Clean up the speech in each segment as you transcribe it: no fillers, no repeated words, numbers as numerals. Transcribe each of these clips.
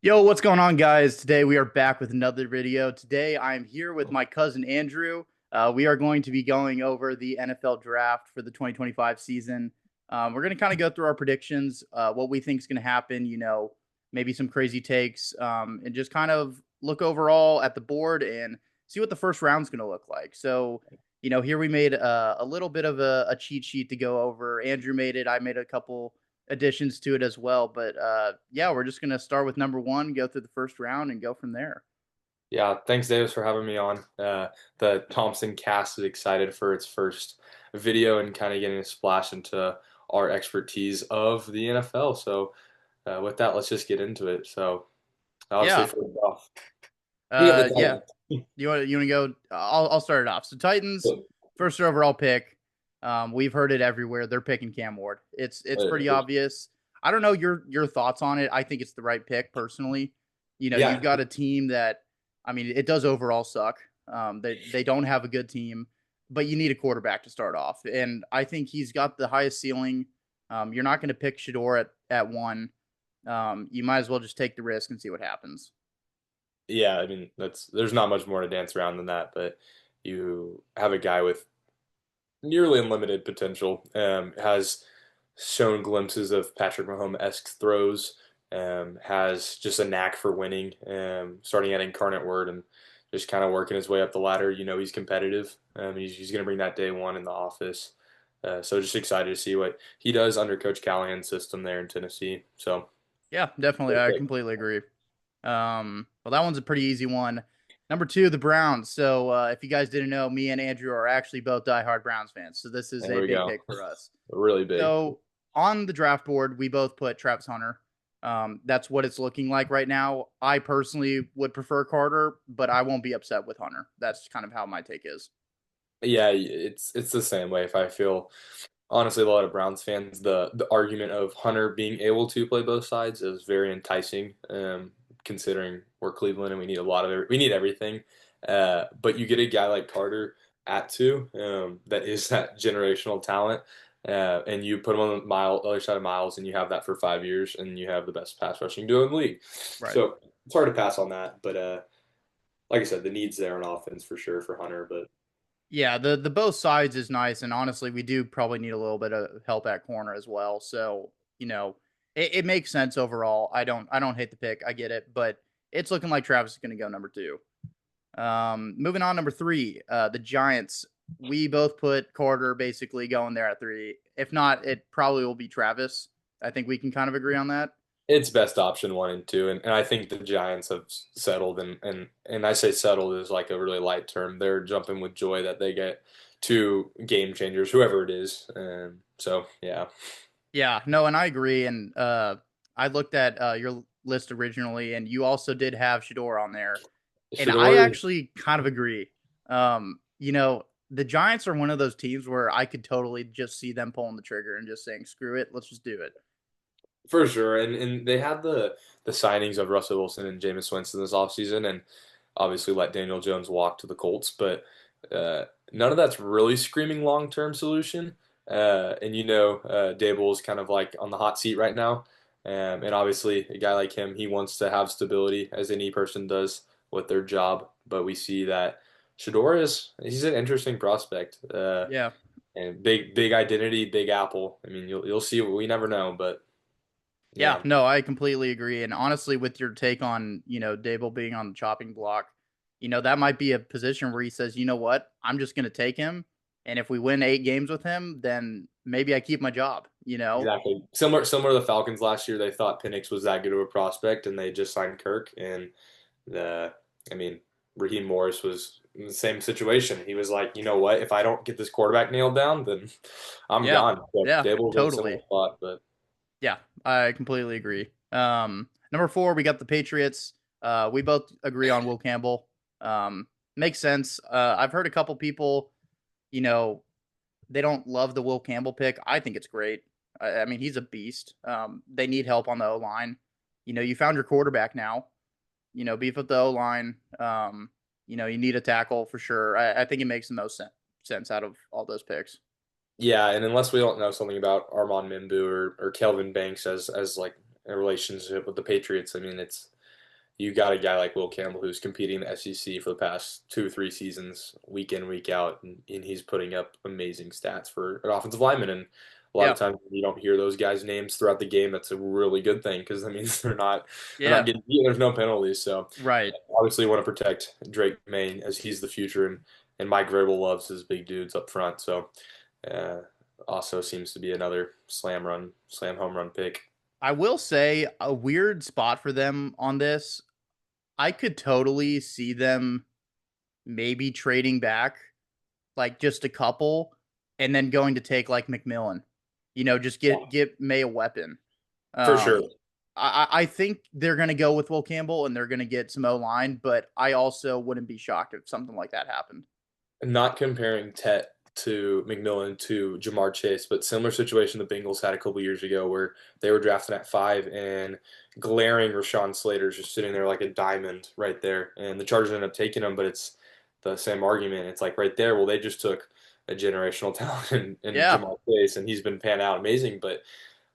Yo, what's going on, guys? Today we are back with another video. Today I'm here with my cousin Andrew. We are going to be going over the NFL draft for the 2025 season. We're going to kind of go through our predictions, what we think is going to happen, maybe some crazy takes, and just kind of look overall at the board and see what the first round's going to look like. So, here we made a little bit of a cheat sheet to go over. Andrew made it, I made a couple additions to it as well. But yeah, we're just gonna start with number one, go through the first round, and go from there. Yeah, thanks, Davis, for having me on. The Thompson cast is excited for its first video and kind of getting a splash into our expertise of the NFL. So, with that, let's just get into it. So, obviously, Yeah, first off, we have the yeah. Titans. You want to go? I'll start it off. So Titans, first overall pick. We've heard it everywhere. They're picking Cam Ward. It's pretty obvious. I don't know your thoughts on it. I think it's the right pick personally. You've Yeah, got a team that, I mean, it does overall suck. They don't have a good team, but you need a quarterback to start off, and I think he's got the highest ceiling. You're not going to pick Shador at one. You might as well just take the risk and see what happens. yeah. I mean, there's not much more to dance around than that. But you have a guy with nearly unlimited potential. Has shown glimpses of Patrick Mahomes-esque throws. Has just a knack for winning. Starting at Incarnate Word and just kind of working his way up the ladder. You know, he's competitive. He's going to bring that day one in the office. So just excited to see what he does under Coach Callahan's system there in Tennessee. So Yeah, definitely. great I pick. completely agree. Well, that one's a pretty easy one. Number two, the Browns. So, if you guys didn't know, me and Andrew are actually both diehard Browns fans. So this is There a we big go. pick for us. Really big. So on the draft board, we both put Travis Hunter. That's what it's looking like right now. I personally would prefer Carter, but I won't be upset with Hunter. That's kind of how my take is. Yeah, it's the same way. If I feel honestly, a lot of Browns fans, the argument of Hunter being able to play both sides is very enticing, considering we're Cleveland and we need a lot of we need everything. But you get a guy like Carter at two, that is that generational talent, and you put him on the other side of Miles, and you have that for 5 years, and you have the best pass rushing duo in the league. Right. So it's hard to pass on that. But like I said, the needs there on offense for sure for Hunter. But Yeah, the both sides is nice, and honestly, we do probably need a little bit of help at corner as well. So it makes sense overall. I don't hate the pick. I get it, but it's looking like Travis is going to go number two. Moving on, number three, the Giants. We both put Carter basically going there at three. If not, it probably will be Travis. I think we can kind of agree on that. it's best option one and two, and I think the Giants have settled, and I say settled is like a really light term. They're jumping with joy that they get two game changers, whoever it is. So yeah, Yeah, no, and I agree. And I looked at your list originally, and you also did have Shador on there. And I Shador, actually kind of agree. The Giants are one of those teams where I could totally just see them pulling the trigger and just saying, "Screw it, let's just do it." for sure, and they had the signings of Russell Wilson and Jameis Winston this offseason, and obviously let Daniel Jones walk to the Colts, but none of that's really screaming long term solution. And Dable is kind of like on the hot seat right now. And obviously, a guy like him, he wants to have stability, as any person does with their job. But we see that Shador he's an interesting prospect. Yeah, And big identity, big apple. I mean, you'll see. We never know, but yeah, yeah, no, I completely agree. And honestly, with your take on Dable being on the chopping block, that might be a position where he says, "You know what? I'm just going to take him, and if we win 8 games with him, then maybe I keep my job." exactly. Similar to the Falcons last year, they thought Penix was that good of a prospect, and they just signed Kirk. And the, I mean, Raheem Morris was in the same situation. He was like, you know what? If I don't get this quarterback nailed down, then I'm Yeah, gone. So yeah, Dable's in a similar totally. spot, but Yeah, I completely agree. Number four, we got the Patriots. We both agree on Will Campbell. Makes sense. I've heard a couple people, you know, they don't love the Will Campbell pick. I think it's great. I mean, he's a beast. They need help on the O line. You found your quarterback now. Beef up the O line. You need a tackle for sure. I think it makes the most sense out of all those picks. yeah. And unless we don't know something about Armand Mimbu or Kelvin Banks as like a relationship with the Patriots, I mean, you got a guy like Will Campbell who's competing in the SEC for the past 2 or 3 seasons, week in, week out, and he's putting up amazing stats for an offensive lineman. And a lot Yeah, of times you don't hear those guys' names throughout the game. That's a really good thing because that means they're not yeah, getting beat. There's no penalties. So right. obviously you want to protect Drake May as he's the future, and Mike Vrabel loves his big dudes up front. So uh, also seems to be another slam home run pick. I will say a weird spot for them on this. I could totally see them maybe trading back like just a couple and then going to take like McMillan. Just get May a weapon. For sure. Um I think they're gonna go with Will Campbell and they're gonna get some O line, but I also wouldn't be shocked if something like that happened. Not comparing Tet to McMillan to Jamar Chase, but similar situation the Bengals had a couple years ago where they were drafting at 5 and glaring Rashawn Slater's just sitting there like a diamond right there. And the Chargers ended up taking him, but it's the same argument. It's like right there, well, they just took a generational talent in Yeah, Jamar Chase, and he's been panned out amazing. But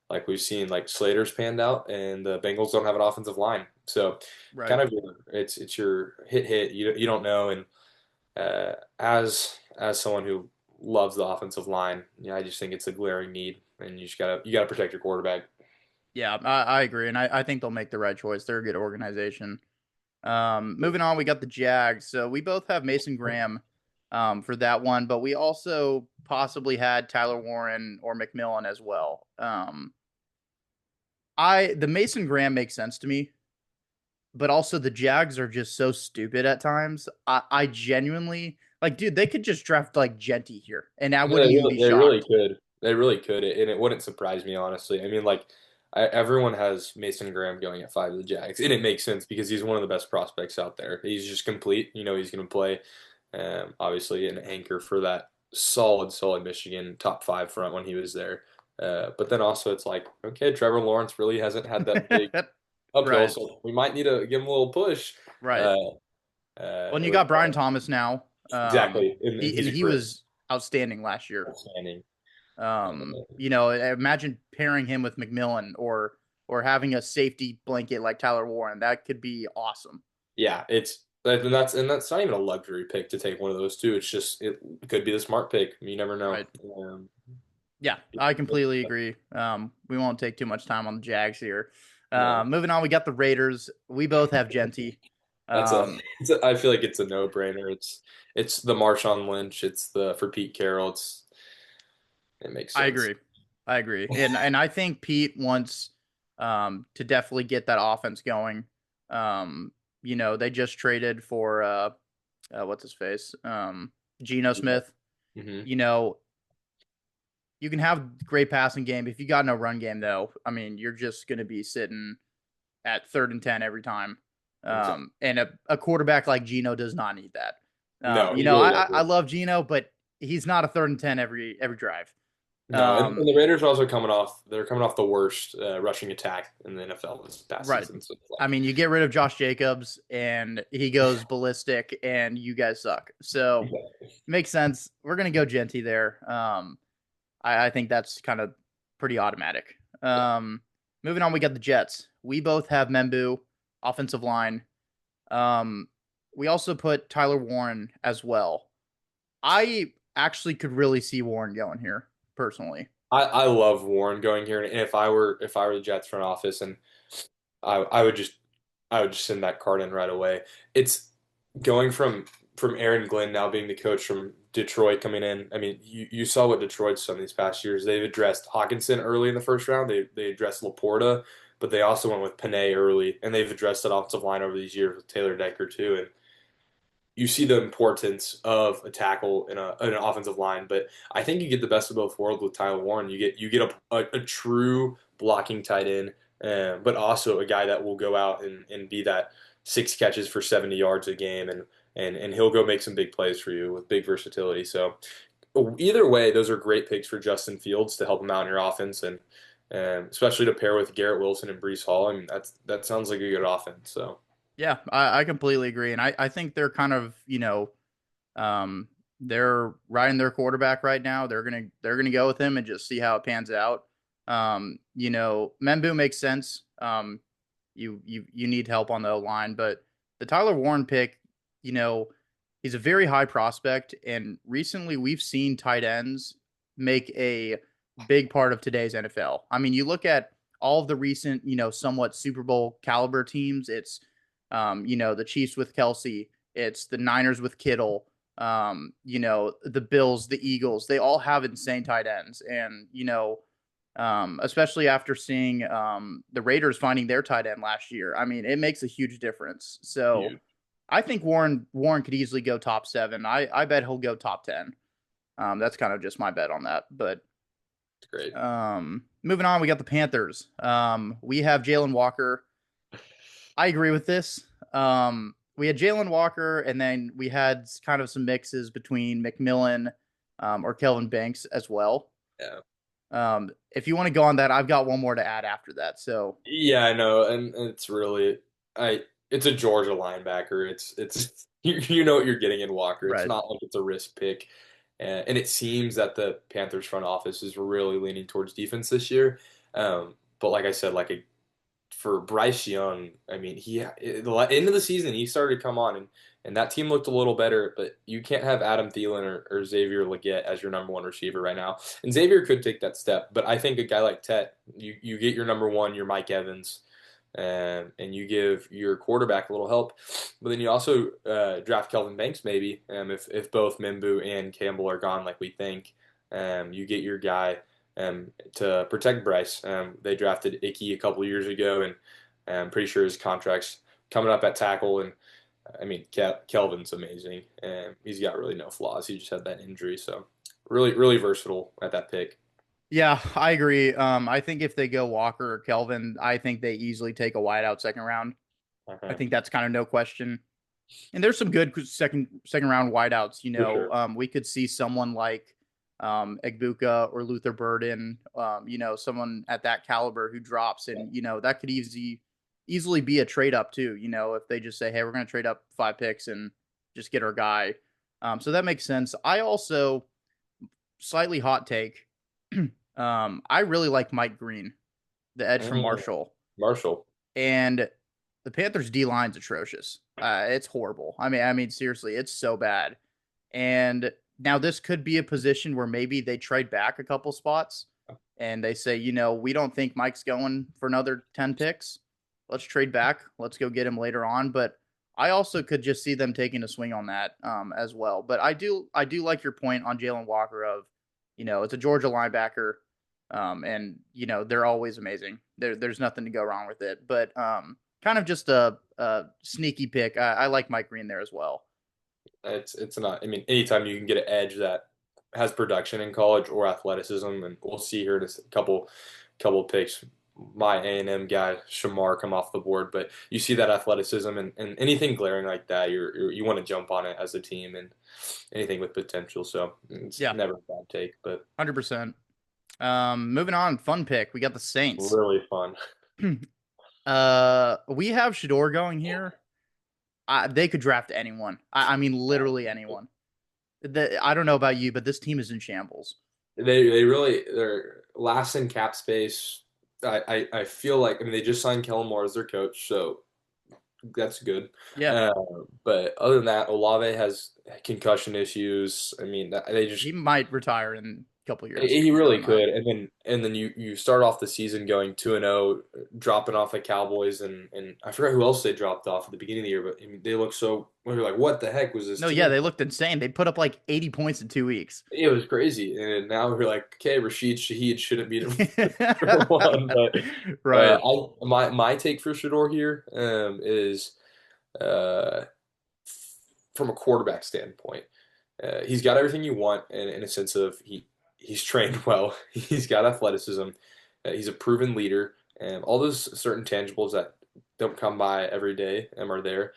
like we've seen, like Slater's panned out, and the Bengals don't have an offensive line. So right. kind of it's your hit. You don't know, and as someone who loves the offensive line, I just think it's a glaring need, and you gotta protect your quarterback. Yeah, I agree. And I think they'll make the right choice. They're a good organization. Moving on, we got the Jags. So we both have Mason Graham for that one, but we also possibly had Tyler Warren or McMillan as well. The Mason Graham makes sense to me, but also the Jags are just so stupid at times. I genuinely like, dude, they could just draft like Genty here, and I No, wouldn't even be they really shocked. could. They really could, and it wouldn't surprise me honestly. I mean, like everyone has Mason Graham going at 5 of the Jags, and it makes sense because he's one of the best prospects out there. He's just complete. He's going to play, obviously an anchor for that solid Michigan top 5 front when he was there. But then also it's like, okay, Trevor Lawrence really hasn't had that big uphill, Right, so we might need to give him a little push. right. Uh, Well, and you with got Brian Thomas now. exactly, and he's a He career was outstanding last year. outstanding. Imagine pairing him with McMillan or having a safety blanket like Tyler Warren. That could be awesome. Yeah, and that's not even a luxury pick to take one of those two. It's just it could be the smart pick. You never know. Right. Yeah, I completely agree. We won't take too much time on the Jags here. No, Moving on, we got the Raiders. We both have Genty. that's a, Um, I feel like it's a no-brainer. It's the Marshawn Lynch. It's the for Pete Carroll. It makes I sense. agree. I agree. And I think Pete wants to definitely get that offense going. They just traded for what's his face? Geno Smith. Hmm. You know, you can have great passing game. If you got no run game though, I mean, you're just gonna be sitting at 3rd and 10 every time. Exactly. And a quarterback like Geno does not need that. No, he really I doesn't. love Geno, but he's not a 3rd and 10 every drive. No, and Um, the Raiders are also they're coming off the worst rushing attack in the NFL this past right. season. So it's I like, mean, you get rid of Josh Jacobs and he goes ballistic and you guys suck. So makes sense. We're gonna go Genty there. I think that's kind of pretty automatic. yeah. Moving on, we got the Jets. We both have Membu, offensive line. Um, we also put Tyler Warren as well. I actually could really see Warren going here personally. I love Warren going here, and if I were the Jets front office, and I would just send that card in right away. It's going from Aaron Glenn now being the coach from Detroit coming in. I mean, you saw what Detroit's done these past years. They've addressed Hawkinson early in the first round. They addressed Laporta, but they also went with Panay early, and they've addressed that offensive line over these years with Taylor Decker too. And you see the importance of a tackle in an offensive line, but I think you get the best of both worlds with Tyler Warren. You get a true blocking tight end, but also a guy that will go out and be that 6 catches for 70 yards a game, and he'll go make some big plays for you with big versatility. So either way, those are great picks for Justin Fields to help him out in your offense, and especially to pair with Garrett Wilson and Brees Hall. I mean, that sounds like a good offense. So. Yeah, I completely agree. And I think they're kind of, um, they're riding their quarterback right now. They're gonna go with him and just see how it pans out. Membu makes sense. you need help on the O line. But the Tyler Warren pick, you know, he's a very high prospect, and recently we've seen tight ends make a big part of today's NFL. I mean, you look at all of the recent, somewhat Super Bowl caliber teams. It's, the Chiefs with Kelsey. It's the Niners with Kittle. The Bills, the Eagles. They all have insane tight ends, and especially after seeing the Raiders finding their tight end last year. I mean, it makes a huge difference. So Huge. I think Warren could easily go top 7. I bet he'll go top 10. That's kind of just my bet on that. But It's great. moving on, we got the Panthers. We have Jalen Walker. I agree with this. We had Jalen Walker, and then we had kind of some mixes between McMillan or Kelvin Banks as well. Yeah. If you want to go on that, I've got one more to add after that. So Yeah, I know, and it's really it's a Georgia linebacker. It's you know what you're getting in Walker. It's right, not like it's a risk pick, and it seems that the Panthers front office is really leaning towards defense this year. But like I said, for Bryce Young, I mean, at the end of the season he started to come on, and that team looked a little better. But you can't have Adam Thielen or Xavier Legette as your number one receiver right now. And Xavier could take that step, but I think a guy like Tet, you get your number one, your Mike Evans, and you give your quarterback a little help. But then you also draft Kelvin Banks maybe, if both Mimbu and Campbell are gone like we think. You get your guy to protect Bryce. They drafted Icky a couple years ago, and I'm pretty sure his contract's coming up at tackle. And I mean, Kelvin's amazing, and he's got really no flaws. He just had that injury, so really, really versatile at that pick. yeah, I agree. I think if they go Walker or Kelvin, I think they easily take a wideout second round. I Uh-huh. think that's kind of no question. And there's some good second round wideouts. For sure. We could see someone like Egbuka or Luther Burden. Someone at that caliber who drops, and that could easily be a trade up too. If they just say, hey, we're going to trade up 5 picks and just get our guy. So that makes sense. I also slightly hot take. I really like Mike Green, the edge from Mm, Marshall, Marshall. and the Panthers D line's atrocious. It's horrible. I mean, seriously, it's so bad. And now this could be a position where maybe they trade back a couple spots and they say, we don't think Mike's going for another 10 picks. Let's trade back. Let's go get him later on. But I also could just see them taking a swing on that as well. But I do like your point on Jalen Walker of, it's a Georgia linebacker. And they're always amazing. There's nothing to go wrong with it. But kind of just a sneaky pick. I like Mike Green there as well. It's not. I mean, anytime you can get an edge that has production in college or athleticism, and we'll see here in a couple of picks. My A&M guy Shamar come off the board, but you see that athleticism and anything glaring like that, you want to jump on it as a team and anything with potential. So it's Yeah, never a bad take, but 100%. Moving on, fun pick. We got the Saints. really fun. We have Shador going here. They could draft anyone. I mean, literally anyone. I don't know about you, but this team is in shambles. They're last in cap space. I feel like, I mean, they just signed Kellen Moore as their coach, so that's good. Yeah, Uh, but other than that, Olave has concussion issues. I mean, they just he might retire in a couple years. he I really don't know. could. And then you start off the season going 2-0, dropping off the Cowboys, and I forgot who else they dropped off at the beginning of the year, but I mean, they look so. We were like, what the heck was this No, yeah, team? they looked insane. They put up like 80 points in 2 weeks. It was crazy, and now we're like, okay, Rashid Shaheed shouldn't be number one, but Right. my take for Shador here is uh, from a quarterback standpoint. He's got everything you want in a sense of he's trained well. He's got athleticism. He's a proven leader, and all those certain tangibles that don't come by every day are there.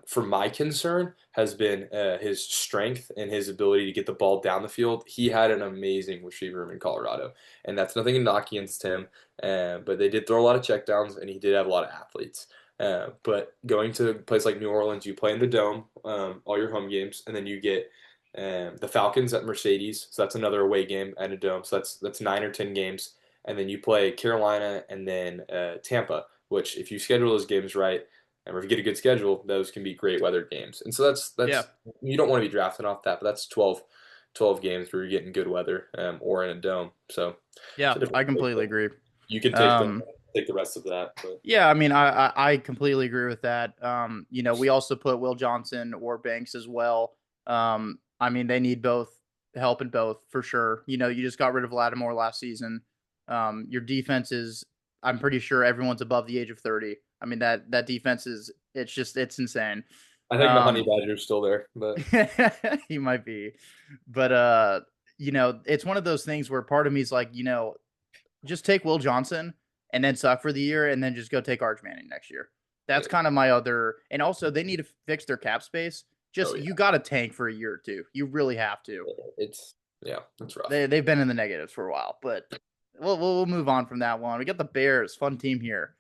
For my concern has been his strength and his ability to get the ball down the field. He had an amazing receiver room in Colorado, and that's nothing to knock against him. But they did throw a lot of checkdowns, and he did have a lot of athletes. But going to a place like New Orleans, you play in the dome, all your home games, and then you get the Falcons at Mercedes, so that's another away game at a dome. So that's 9 or 10 games, and then you play Carolina and then Tampa. which if you schedule those games right, and if you get a good schedule, those can be great weather games. And so Yeah. that's you don't want to be drafting off that, but that's 12 games where you're getting good weather, or in a dome. So it's Yeah, a different I approach, completely but agree. you can Um, take the rest of that. But yeah, I mean, I completely agree with that. We also put Will Johnson or Banks as well. I mean, they need both help in both for sure. You just got rid of Lattimore last season. Your defense is, I'm pretty sure everyone's above the age of 30. I mean, that defense is, it's insane. I think the Honey Um, Badger's still there, but he might be, but it's one of those things where part of me is like, just take Will Johnson and then suck for the year and then just go take Arch Manning next year. That's kind of my other. And also, they need to fix their cap space. oh Just yeah, you got to tank for a year or two. You really have to. it's yeah, it's rough. They've been in the negatives for a while, but we'll move on from that one. We got the Bears, fun team here.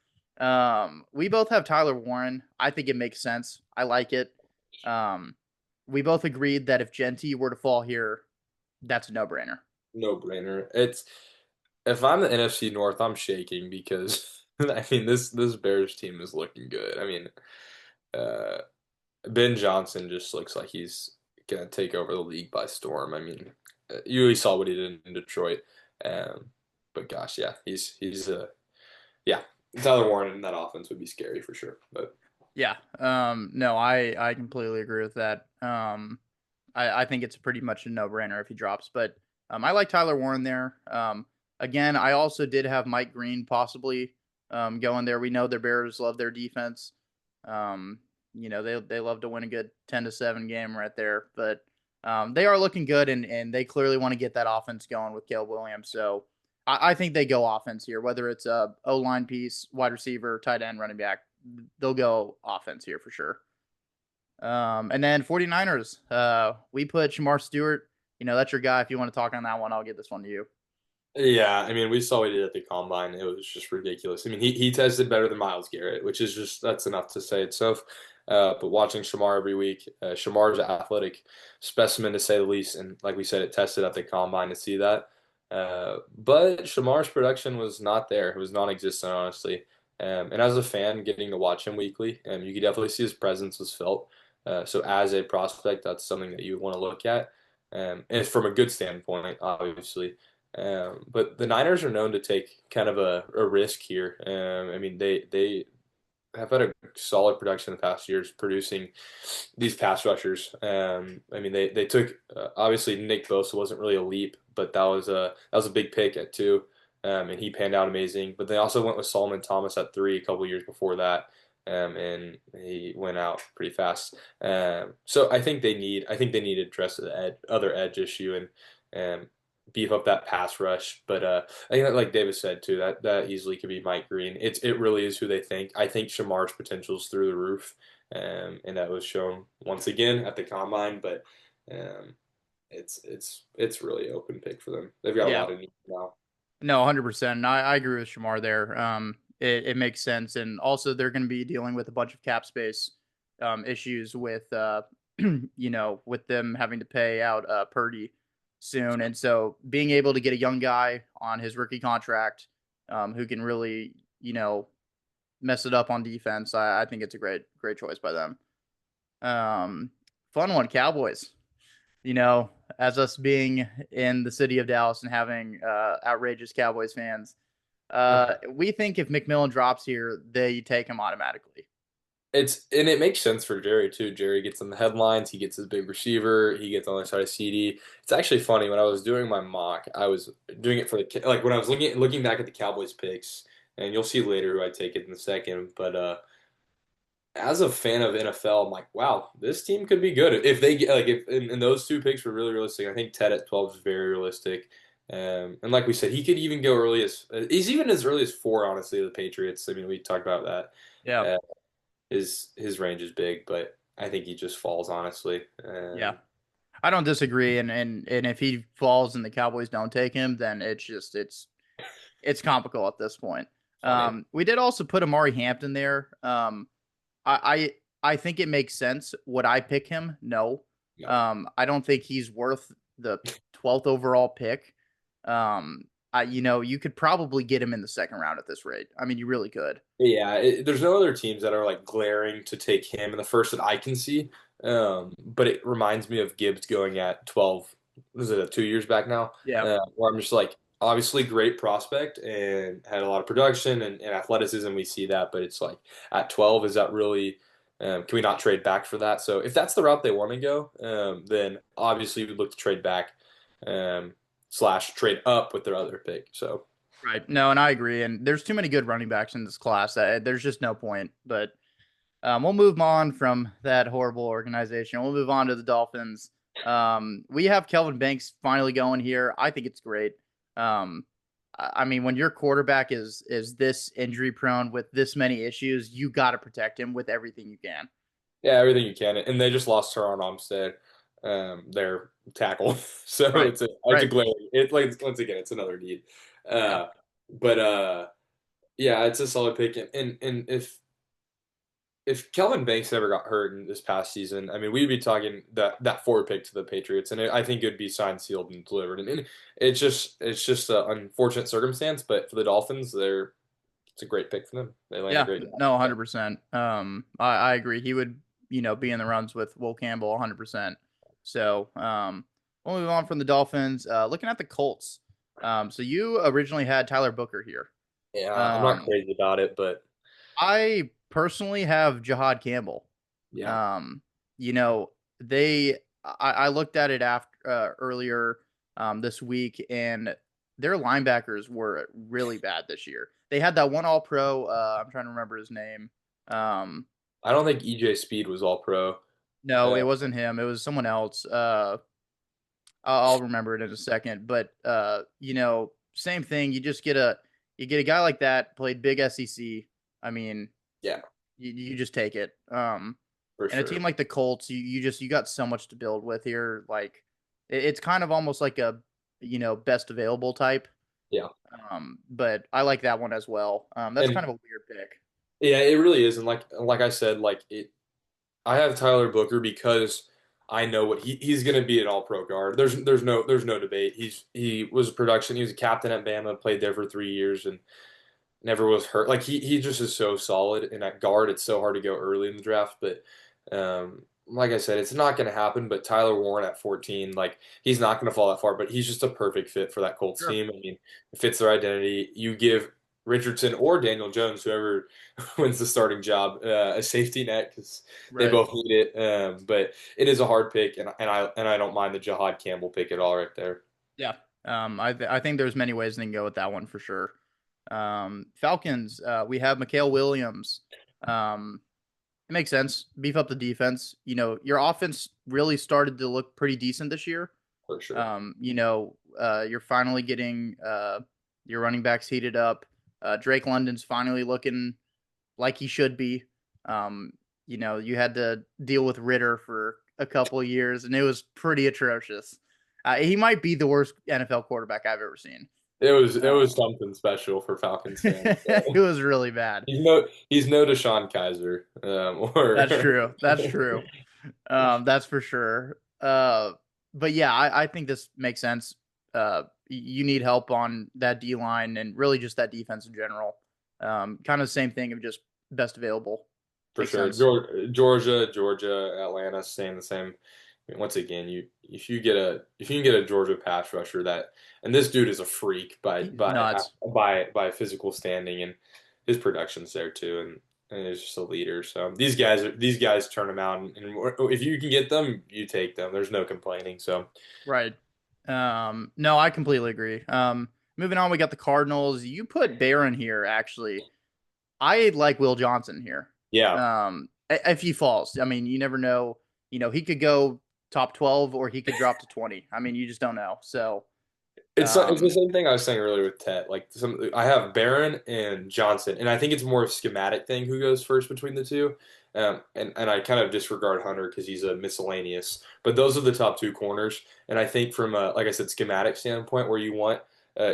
We both have Tyler Warren. I think it makes sense. I like it. We both agreed that if Genty were to fall here, that's a no brainer. No brainer. It's if I'm the NFC North, I'm shaking because I mean this Bears team is looking good. I mean, uh, Ben Johnson just looks like he's gonna take over the league by storm. I mean, you really saw what he did in Detroit, um, but gosh, yeah, he's yeah. Tyler Warren in that offense would be scary for sure. But Yeah. No, I completely agree with that. I think it's pretty much a no brainer if he drops, but I like Tyler Warren there. Again, I also did have Mike Green possibly going there. We know their Bears love their defense. They love to win a good 10-7 game right there, but they are looking good and they clearly want to get that offense going with Caleb Williams. So I think they go offense here, whether it's a O line piece, wide receiver, tight end, running back. They'll go offense here for sure. And then 49ers, we put Shamar Stewart. That's your guy. If you want to talk on that one, I'll get this one to you. yeah, I mean, we saw what he did at the combine. It was just ridiculous. I mean, he tested better than Myles Garrett, which is just that's enough to say itself. But watching Shamar every week, Shamar's an athletic specimen to say the least, and like we said, it tested at the combine to see that. But Shamar's production was not there; it was non-existent, honestly. And as a fan, getting to watch him weekly, you could definitely see his presence was felt. So as a prospect, that's something that you want to look at, and from a good standpoint, obviously. But the Niners are known to take kind of a risk here. I mean, they have had a solid production in the past years, producing these pass rushers. I mean, they took obviously Nick Bosa wasn't really a leap, but that was a big pick at two, and he panned out amazing. But they also went with Solomon Thomas at three a couple years before that. And he went out pretty fast. So I think they need to address the other edge issue and beef up that pass rush. But I think that, like David said too, that easily could be Mike Green. It really is who they think. I think Shamar's potential is through the roof, and that was shown once again at the combine. But um, it's really open pick for them. They've got a Yeah. lot of need now. No, 100%. I agree with Shamar there. It makes sense. And also, they're going to be dealing with a bunch of cap space issues with, with them having to pay out Purdy soon. And so being able to get a young guy on his rookie contract who can really, mess it up on defense, I think it's a great choice by them. Fun one, Cowboys. As us being in the city of Dallas and having outrageous Cowboys fans, we think if McMillan drops here, they take him automatically. It makes sense for Jerry too. Jerry gets in the headlines. He gets his big receiver. He gets on the side of CD. It's actually funny when I was doing my mock. I was doing it for like when I was looking back at the Cowboys picks, and you'll see later who I take it in a second. But as a fan of NFL, I'm like, wow, this team could be good if they get like if and those two picks were really realistic. I think Ted at 12 is very realistic. And like we said, he could even go early as he's even as early as four. Honestly, the Patriots. I mean, we talked about that. Yeah, Uh, his range is big, but I think he just falls honestly. yeah. I don't disagree, and if he falls and the Cowboys don't take him, then it's comical at this point. Funny. We did also put Amari Hampton there. I think it makes sense. Would I pick him? No. No. I don't think he's worth the 12th overall pick. Um, you could probably get him in the second round at this rate. I mean, you really could. Yeah, there's no other teams that are like glaring to take him in the first that I can see. But it reminds me of Gibbs going at 12. Was it 2 years back now? Yeah. Where I'm just like, obviously great prospect and had a lot of production and athleticism. We see that, but it's like at 12, is that really? Can we not trade back for that? So if that's the route they want to go, then obviously we look to trade back, slash trade up with their other pick. So. Right. No, and I agree. And there's too many good running backs in this class that there's just no point. But we'll move on from that horrible organization. We'll move on to the Dolphins. We have Kelvin Banks finally going here. I think it's great. I mean, when your quarterback is this injury prone with this many issues, you got to protect him with everything you can. Yeah, everything you can, and they just lost Teron Armstead, their tackle. So Right. it's a Right. glaring. It like once again, it's another need. Yeah. But yeah, it's a solid pick, and if Kelvin Banks ever got hurt in this past season, I mean, we'd be talking that forward pick to the Patriots, and I think it would be signed, sealed, and delivered. And it's just an unfortunate circumstance, but for the Dolphins, it's a great pick for them. They land a Yeah. great No, guy. 100%. I agree. He would, be in the runs with Will Campbell 100%. So, we'll move on from the Dolphins. Looking at the Colts. So you originally had Tyler Booker here. Yeah, I'm not Um, crazy about it, but I personally have Jahad Campbell. yeah. Um, you know, I looked at it after earlier this week, and their linebackers were really bad this year. They had that one All Pro. I'm trying to remember his name. Um, I don't think EJ Speed was all pro. no, Uh, it wasn't him. It was someone else. I'll remember it in a second. But same thing. You get a guy like that played big SEC. I mean, yeah, you just take it. for And a team sure. like the Colts, you got so much to build with here. Like it's kind of almost like a best available type. Yeah, But I like that one as well. That's and kind of a weird pick. yeah, it really is. And like I said, like it, I have Tyler Booker because I know what he's going to be an All Pro guard. There's no debate. He was a production. He was a captain at Bama, played there for 3 years, and never was hurt. Like he just is so solid. And at guard, it's so hard to go early in the draft. But like I said, it's not going to happen. But Tyler Warren at 14, like he's not going to fall that far. But he's just a perfect fit for that Colts Sure. team. I mean, it fits their identity. You give Richardson or Daniel Jones, whoever wins the starting job, a safety net because they Right. both need it. But it is a hard pick, and I don't mind the Jahad Campbell pick at all right there. Yeah. I think there's many ways they can go with that one for sure. Falcons. We have Mikhail Williams. Um, it makes sense. Beef up the defense. Your offense really started to look pretty decent this year. For sure. You're finally getting your running backs heated up. Drake London's finally looking like he should be. You had to deal with Ritter for a couple of years, and it was pretty atrocious. He might be the worst NFL quarterback I've ever seen. It was Um, something special for Falcons fans. it was really bad. He's no Deshaun Kaiser, or That's true. That's true. That's for sure. But yeah, I think this makes sense. You need help on that D line and really just that defense in general. Kind of the same thing of just best available. for Makes sure. sense. Georgia, Atlanta, same the same. I mean, once again, you if you can get a Georgia pass rusher that, and this dude is a freak by He's by nuts. by physical standing, and his production's there too, and he's just a leader. So these guys turn them out, and if you can get them, you take them. There's no complaining. So Right. No, I completely agree. Moving on, we got the Cardinals. You put Barron here, actually. I like Will Johnson here. yeah, If he falls, I mean, you never know. He could go top 12 or he could drop to 20. I mean, you just don't know. So, it's the um, same thing I was saying earlier with Tet. Like I have Barron and Johnson, and I think it's more of a schematic thing who goes first between the two. And I kind of disregard Hunter because he's a miscellaneous. But those are the top two corners, and I think from a, like I said, schematic standpoint, where you want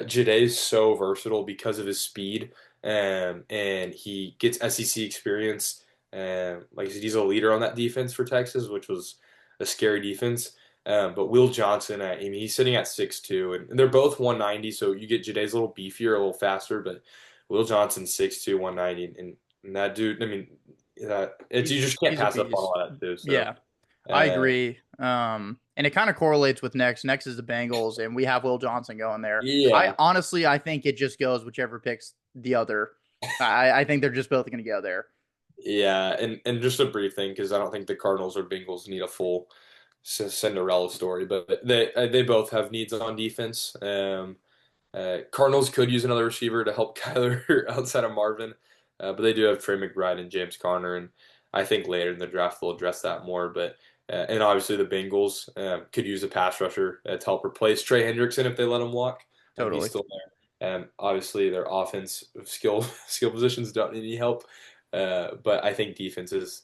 Jade's so versatile because of his speed, and he gets SEC experience. Like I said, he's a leader on that defense for Texas, which was a scary defense. But Will Johnson, I mean, he's sitting at 6'2", and they're both 190, so you get Jade's a little beefier, a little faster, but Will Johnson 6'2", 190, and that dude, I mean, you just can't He's a pass up on beast. all that too. So, Yeah, I uh, agree. And it kind of correlates with next. Next is the Bengals, and we have Will Johnson going there. I yeah, honestly, I think it just goes whichever picks the other. I think they're just both going to go there. yeah, and just a brief thing because I don't think the Cardinals or Bengals need a full Cinderella story, but they both have needs on defense. Cardinals could use another receiver to help Kyler outside of Marvin, but they do have Trey McBride and James Conner, and I think later in the draft they'll address that more. But and obviously the Bengals could use a pass rusher to help replace Trey Hendrickson if they let him walk. He's Totally. still there. Obviously their offense skill positions don't need any help, but I think defense is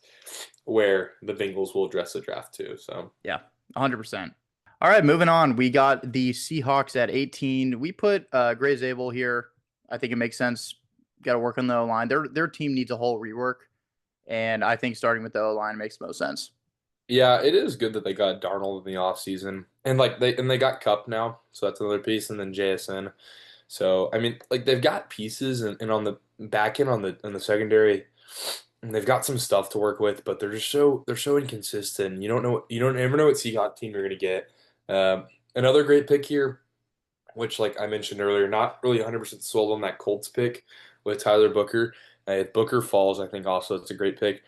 where the Bengals will address the draft too. So Yeah, 100%. All right, moving on. We got the Seahawks at 18. We put Gray Zabel here. I think it makes sense. Got to work on the O line. Their team needs a whole rework, and I think starting with the O line makes the most sense. yeah, it is good that they got Darnold in the offseason. And they got Cup now, so that's another piece, and then JSN. So I mean, like they've got pieces and on the back end on the secondary, and they've got some stuff to work with, but they're so inconsistent. You don't ever know what Seahawks team you're gonna get. Another great pick here, which like I mentioned earlier, not really 100% sold on that Colts pick with Tyler Booker. If Booker falls, I think also it's a great pick.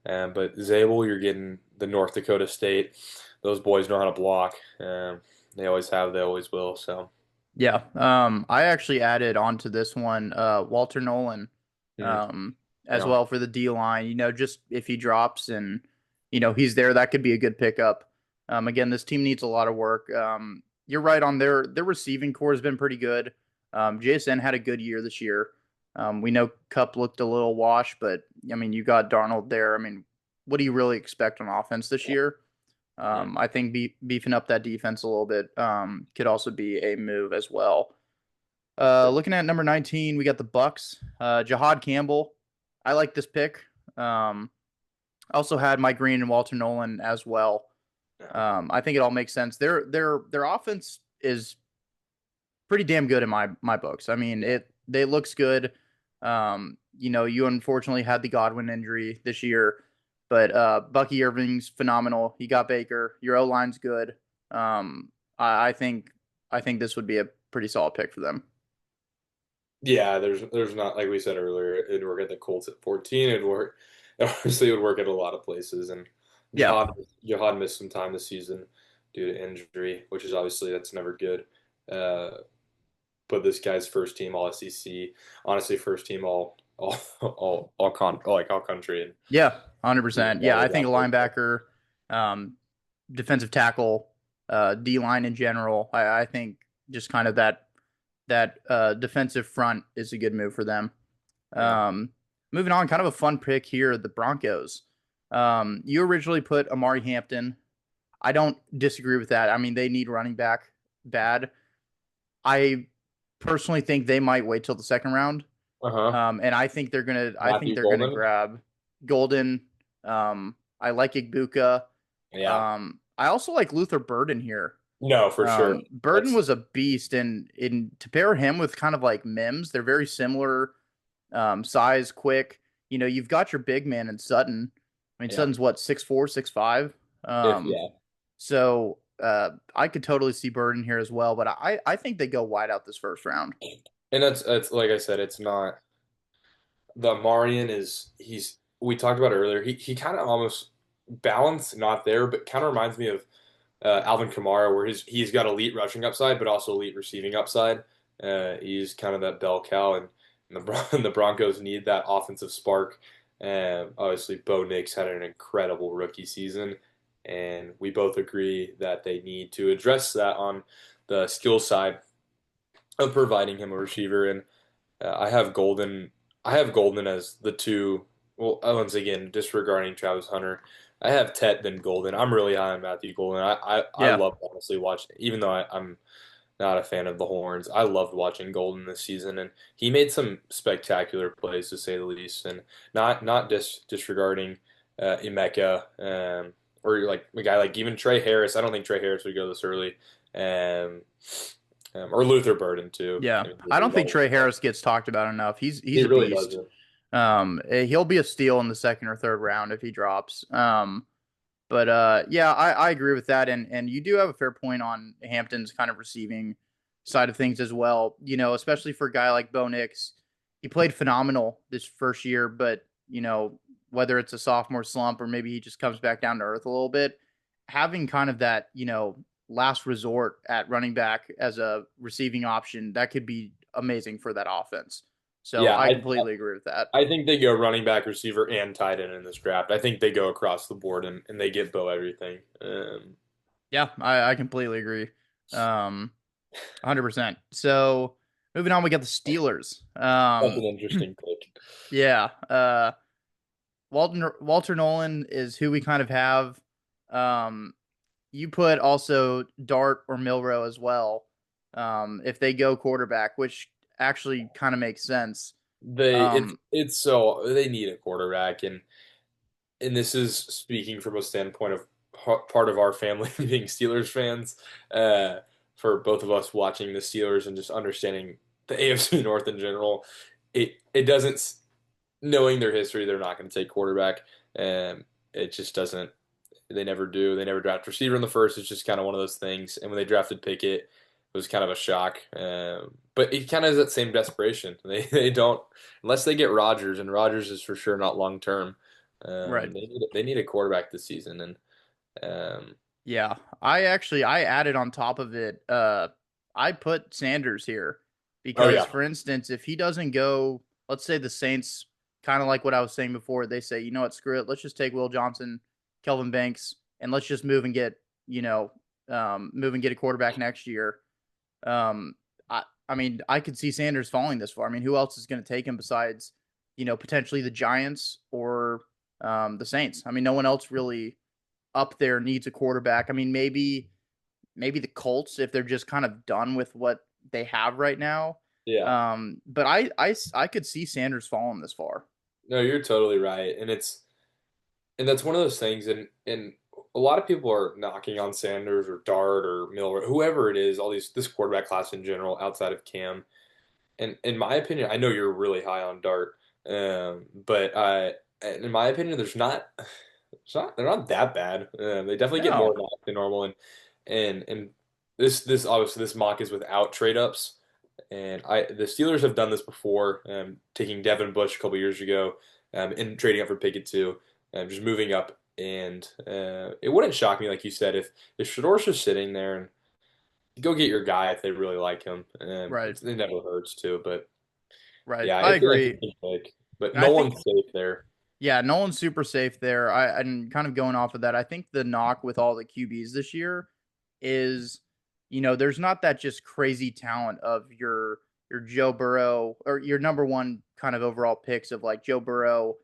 But Zabel, you're getting the North Dakota State. Those boys know how to block. They always have, they always will. So, Yeah. I actually added onto this one Walter Nolan mm, um, as yeah. well for the D line. Just if he drops and he's there, that could be a good pickup. Again, this team needs a lot of work. You're right on their receiving core has been pretty good. JSN had a good year this year. We know Cup looked a little washed, but I mean, you got Darnold there. I mean, what do you really expect on offense this year? Mm. I think beefing up that defense a little bit could also be a move as well. Looking at number 19, we got the Bucks. Jahad Campbell. I like this pick. Also had Mike Green and Walter Nolan as well. Yeah. I think it all makes sense. Their offense is pretty damn good in my books. I mean, it looks good. You unfortunately had the Godwin injury this year, but Bucky Irving's phenomenal. He got Baker. Your O line's good. I think this would be a pretty solid pick for them. Yeah, there's not like we said earlier, it'd work at the Colts at 14. It'd work obviously it would work at a lot of places. And Yeah, Jihad missed some time this season due to injury, which is obviously that's never good. Uh, but this guy's first team All SEC, honestly, first team all country, and yeah, he's 100%. Yeah, all I think a about it. linebacker, um, defensive tackle, D line in general. I think just kind of that defensive front is a good move for them. Yeah. Um, Moving on, kind of a fun pick here, the Broncos. You originally put Amari Hampton. I don't disagree with that. I mean, they need running back bad. I personally think they might wait till the second round. Uh-huh. And I think I think Matthew they're gonna Golden. grab Golden. I like Igbuka. Yeah. I also like Luther Burden here. No, for sure. Burden That's was a beast, and in to pair him with kind of like Mims, they're very similar, size, quick. You've got your big man in Sutton. I mean, yeah. Sutton's what 6'4", 6'5". If yeah. So I could totally see Burden here as well, but I think they go wide out this first round. And that's like I said, it's not the Marion is he's we talked about it earlier. He kind of almost balance not there, but kind of reminds me of Alvin Kamara, where he's got elite rushing upside, but also elite receiving upside. He's kind of that bell cow, and the Broncos need that offensive spark. Obviously, Bo Nix had an incredible rookie season, and we both agree that they need to address that on the skill side of providing him a receiver. And I have Golden. I have Golden as the two. Well, once again, disregarding Travis Hunter, I have Tet then Golden. I'm really high on Matthew Golden. I Yeah, love honestly watching, even though I'm not a fan of the Horns. I loved watching Golden this season, and he made some spectacular plays to say the least. And not disregarding Emeka or like a guy like even Trey Harris. I don't think Trey Harris would go this early. Um, or Luther Burden too. Yeah, I mean, I he's don't think always Trey fun. Harris gets talked about enough. He's He a really beast. doesn't. He'll be a steal in the second or third round if he drops. But yeah, I agree with that, and you do have a fair point on Hampton's kind of receiving side of things as well. You know, especially for a guy like Bo Nix, he played phenomenal this first year, but you know whether it's a sophomore slump or maybe he just comes back down to earth a little bit, having kind of that last resort at running back as a receiving option that could be amazing for that offense. So Yeah, I completely agree with that. I think they go running back, receiver, and tight end in this draft. I think they go across the board and they get Bo everything. Yeah, I completely agree. 100%. So moving on, we got the Steelers. That's an interesting pick. Yeah. Walter Nolan is who we kind of have. Um, you put also Dart or Milrow as well. If they go quarterback, which actually kind of makes sense. It's so they need a quarterback, and this is speaking from a standpoint of part of our family being Steelers fans. Uh, for both of us watching the Steelers and just understanding the AFC North in general, it doesn't knowing their history, they're not going to take quarterback. It just doesn't. They never do. They never draft receiver in the first. It's just kind of one of those things. And when they drafted Pickett, it was kind of a shock. But it kind of has that same desperation. They don't unless they get Rodgers, and Rodgers is for sure not long term. Right. They need a quarterback this season, and um, Yeah. I added on top of it. I put Sanders here oh because, yeah, for instance, if he doesn't go, let's say the Saints, kind of like what I was saying before, they say, you know what, screw it, let's just take Will Johnson, Kelvin Banks, and let's just move and get, move and get a quarterback next year. Um, I mean, I could see Sanders falling this far. I mean, who else is going to take him besides, potentially the Giants or the Saints? I mean, no one else really up there needs a quarterback. I mean, maybe the Colts if they're just kind of done with what they have right now. yeah. But I could see Sanders falling this far. No, you're totally right, and that's one of those things, and a lot of people are knocking on Sanders or Dart or Miller, whoever it is, all this quarterback class in general outside of Cam. And in my opinion, I know you're really high on Dart, but in my opinion, they're not that bad. They definitely get more No, knock than normal, and this obviously this mock is without trade ups, and the Steelers have done this before, taking Devin Bush a couple years ago, and trading up for Pickett too, just moving up, and it wouldn't shock me, like you said, if Shador's just sitting there and go get your guy if they really like him. right, It never hurts too, but right. yeah, I it's an agree. interesting pick. But And I no think one's safe there. yeah, Nolan's super safe there. And kind of going off of that, I think the knock with all the QBs this year is, there's not that just crazy talent of your Joe Burrow or your number one kind of overall picks of like Joe Burrow,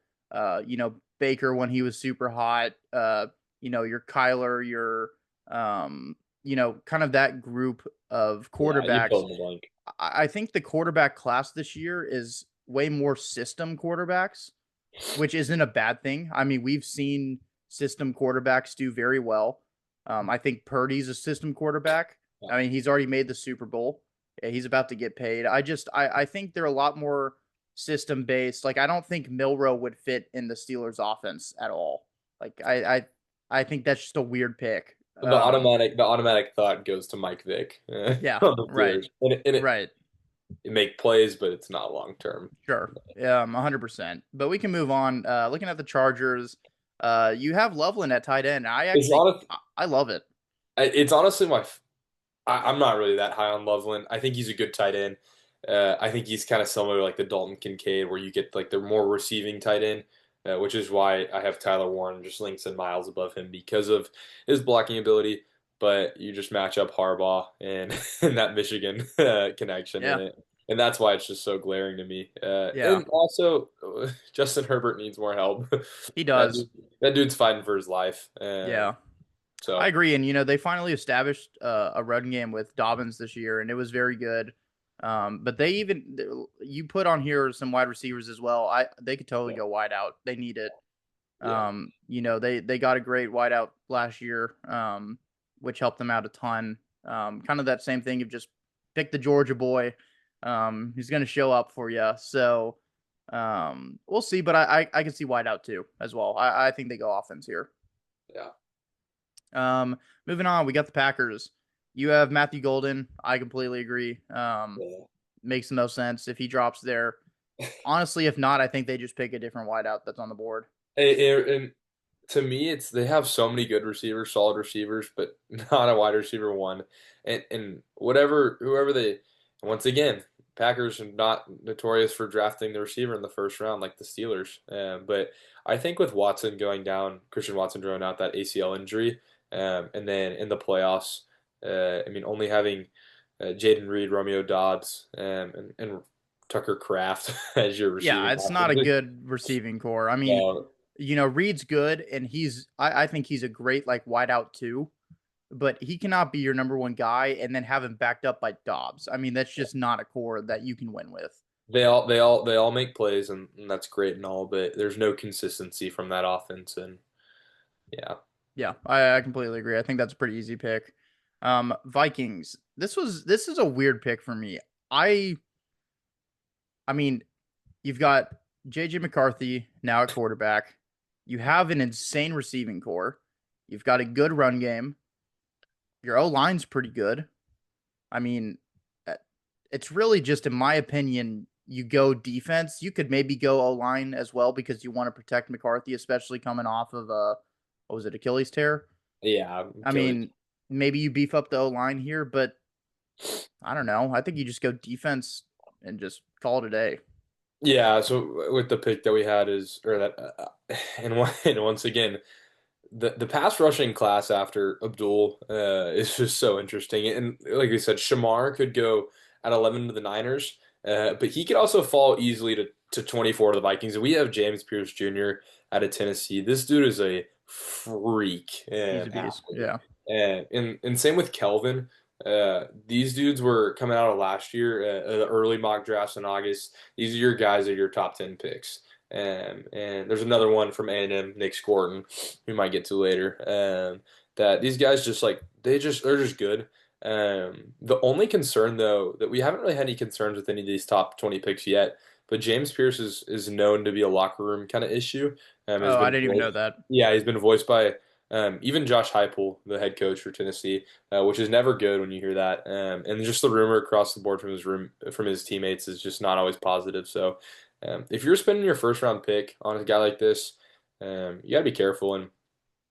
Baker when he was super hot, your Kyler, kind of that group of Yeah, you quarterbacks. fill in the blank. I think the quarterback class this year is way more system quarterbacks, which isn't a bad thing. I mean, we've seen system quarterbacks do very well. I think Purdy's a system quarterback. Yeah. I mean, he's already made the Super Bowl. Yeah, he's about to get paid. I think they're a lot more system based. Like I don't think Milrow would fit in the Steelers offense at all. Like I think that's just a weird pick. The automatic thought goes to Mike Vick Yeah, on the right, Steelers, right. it make plays, but it's not long term. Sure. 100%. But we can move on. Looking at the Chargers, you have Loveland at tight end. It's honest, I love it. it's honestly I'm not really that high on Loveland. I think he's a good tight end. I think he's kind of similar like the Dalton Kincaid, where you get like the more receiving tight end, which is why I have Tyler Warren just links and miles above him because of his blocking ability. But you just match up Harbaugh and, and that Michigan connection in Yeah. it, and that's why it's just so glaring to me. Yeah. And also, Justin Herbert needs more help. He That does. dude, that dude's fighting for his life. Yeah. I So agree. And they finally established a run game with Dobbins this year, and it was very good. But you put on here some wide receivers as well. They could totally yeah. go wide out. They need it. Yeah. They got a great wideout last year, which helped them out a ton. Kind of that same thing of just pick the Georgia boy, who's going to show up for you. So we'll see, but I can see wideout too as well. I think they go offense here. Yeah. Um, Moving on, we got the Packers. You have Matthew Golden. I completely agree. Yeah. Makes the most sense if he drops there. Honestly, if not, I think they just pick a different wideout that's on the board. And to me, it's they have so many good receivers, solid receivers, but not a wide receiver one. And whatever whoever they once again, Packers are not notorious for drafting the receiver in the first round like the Steelers. But I think with Watson going down, Christian Watson drawing out that ACL injury, and then in the playoffs, I mean only having Jaden Reed, Romeo Dobbs, and Tucker Kraft as your Yeah, receiving it's not a option. good receiving core. I mean, No, Reed's good, and I think he's a great like wideout too, but he cannot be your number one guy and then have him backed up by Dobbs. I mean, that's just not a core that you can win with. they all make plays and that's great and all, but there's no consistency from that offense and yeah. Yeah, I completely agree. I think that's a pretty easy pick. Vikings. This is a weird pick for me. I I mean, you've got JJ McCarthy now at quarterback. You have an insane receiving core. You've got a good run game. Your O line's pretty good. I mean, uh, it's really just, in my opinion, you go defense. You could maybe go O line as well because you want to protect McCarthy, especially coming off of what was it, Achilles tear? Yeah, I Kelly. mean, maybe you beef up the O line here, but I don't know. I think you just go defense and just call it a day. Yeah, so with the pick that we had is or that and once again the pass rushing class after Abdul is just so interesting. And like we said, Shamar could go at 11 to the Niners, but he could also fall easily to 24 to the Vikings. We have James Pierce Jr. out of Tennessee. This dude is a freak He's a beast. athlete. Yeah. And same with Kelvin. These dudes were coming out of last year, the early mock drafts in August. These are your guys that are your top 10 picks. And there's another one from A&M, Nick Scorton, we might get to later. That these guys just like they're just good. The only concern though that we haven't really had any concerns with any of these top 20 picks yet, but James Pierce is known to be a locker room kind of issue. Has Oh, I been didn't even know that. yeah, he's been voiced by even Josh Heupel, the head coach for Tennessee, which is never good when you hear that. And just the rumor across the board from his teammates is just not always positive. So if you're spending your first round pick on a guy like this, you got to be careful. And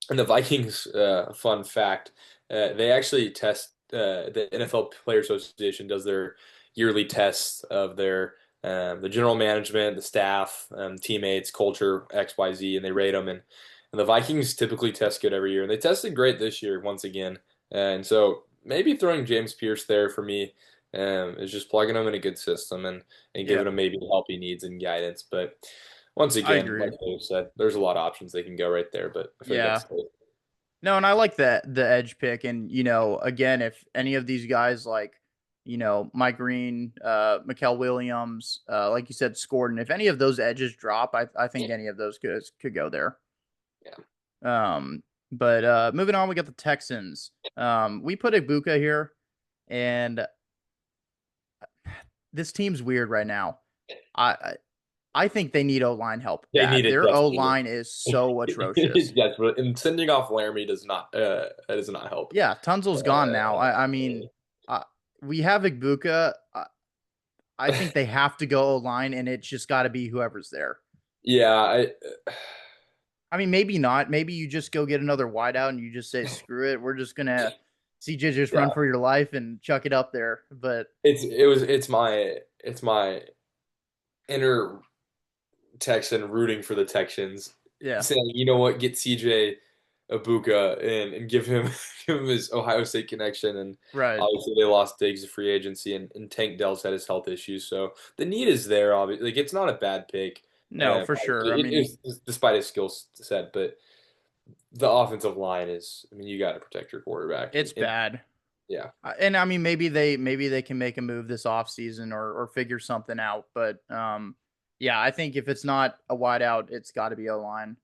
the Vikings, fun fact, they actually test the NFL Player Association does their yearly tests of their the general management, the staff, teammates, culture, XYZ, and they rate them. And the Vikings typically test good every year, and they tested great this year once again. And so maybe throwing James Pierce there for me is just plugging him in a good system and Yeah, giving him maybe the help he needs and guidance. But once I again, agree. like Dave said, there's a lot of options they can go right there, but I feel like Yeah. that's safe. No, and I like that the edge pick. And again, if any of these guys like, Mike Green, Mikel Williams, like you said, Scorden, if any of those edges drop, I think any of those could go there. Yeah. But moving on, we got the Texans. We put Ibuka here, and this team's weird right now. I I I think they need O line help They need bad. it Their O desperately. line is so It is atrocious. desperate, and sending off Laramie does not help. Yeah, Tunzel's gone now. I Uh, mean, uh, we have Ibuka. I think they have to go O line, and it's just got to be whoever's there. yeah, I mean, maybe not. Maybe you just go get another wideout and you just say, "Screw it, we're just gonna CJ just run yeah. for your life and chuck it up there." But It's my inner Texan rooting for the Texans, yeah, saying, you know what, get CJ Abuka and give him give him his Ohio State connection. And right. obviously they lost Diggs to free agency, and Tank Dell's had his health issues, so the need is there. Obviously, like it's not a bad pick. No, for sure. I It mean, is despite his skill set, but the offensive line is. I mean, you got to protect your quarterback, it's and bad. yeah, And I mean, maybe they can make a move this offseason or figure something out. But yeah, I think if it's not a wideout, it's got to be O line.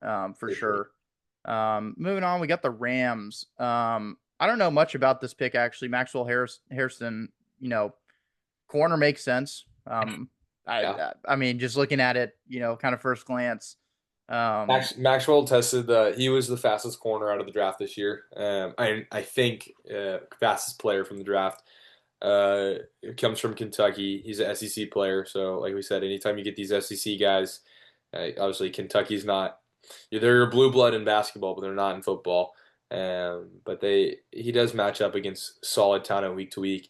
for For sure. sure. Moving on, we got the Rams. I don't know much about this pick actually. Harrison, you know, corner makes sense. Yeah. I mean, just looking at it, kind of first glance. Um, Maxwell tested he was the fastest corner out of the draft this year. I think fastest player from the draft. Comes from Kentucky. He's an SEC player, so like we said, anytime you get these SEC guys, obviously Kentucky's not. They're your blue blood in basketball, but they're not in football. But he does match up against solid talent week to week.